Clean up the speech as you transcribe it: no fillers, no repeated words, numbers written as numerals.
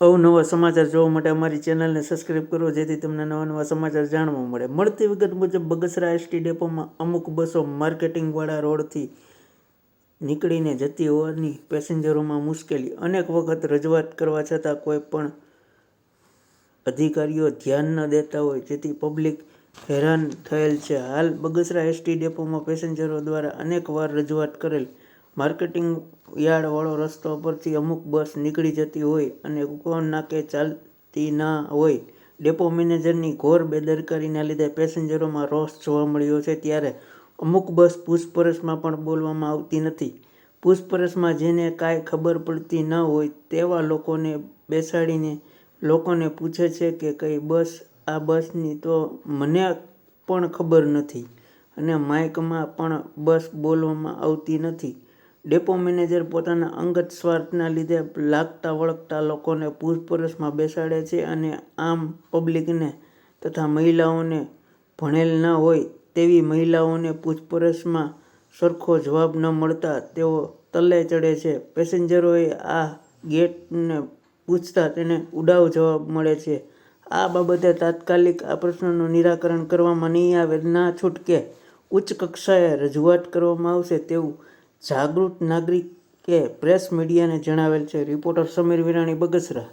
અવનવા સમાચાર જોવા માટે અમારી ચેનલને સબસ્ક્રાઈબ કરો, જેથી તમને નવા નવા સમાચાર જાણવા મળે. મળતી વિગત મુજબ બગસરા એસટી ડેપોમાં અમુક બસો માર્કેટિંગવાળા રોડથી નીકળીને જતી હોવાની પેસેન્જરોમાં મુશ્કેલી. અનેક વખત રજૂઆત કરવા છતાં કોઈ પણ અધિકારીઓ ધ્યાન ન દેતા હોય, જેથી પબ્લિક હેરાન થયેલ છે. હાલ બગસરા એસટી ડેપોમાં પેસેન્જરો દ્વારા અનેક વાર રજૂઆત કરેલ. માર્કેટિંગ યાર્ડ વાળો રસ્તો પરથી અમુક બસ નીકળી જતી હોય અને ઉકવણ નાકે ચાલતી ના હોય. ડેપો મેનેજરની ઘોર બેદરકારીના લીધે પેસેન્જરોમાં રોષ જોવા મળ્યો છે. ત્યારે અમુક બસ પૂછપરછમાં પણ બોલવામાં આવતી નથી. પૂછપરછમાં જેને કાંઈ ખબર પડતી ન હોય તેવા લોકોને બેસાડીને લોકોને પૂછે છે કે કઈ બસ આ બસની તો મને પણ ખબર નથી અને માઇકમાં પણ બસ બોલવામાં આવતી નથી. ડેપો મેનેજર પોતાના અંગત સ્વાર્થના લીધે લાગતા વળગતા લોકોને પૂછપરછમાં બેસાડે છે અને આમ પબ્લિકને તથા મહિલાઓને ભણેલ ન હોય તેવી મહિલાઓને પૂછપરછમાં સરખો જવાબ ન મળતા તેઓ તલ્લે ચડે છે. પેસેન્જરોએ આ ગેટને પૂછતા તેને ઉડાવ જવાબ મળે છે. આ બાબતે તાત્કાલિક આ પ્રશ્નનું નિરાકરણ કરવામાં નહીં આવે ના છૂટકે ઉચ્ચ કક્ષાએ રજૂઆત કરવામાં આવશે તેવું જાગૃત નાગરિકે પ્રેસ મીડિયાને જણાવેલ છે. રિપોર્ટર સમીર વિરાણી, બગસરા.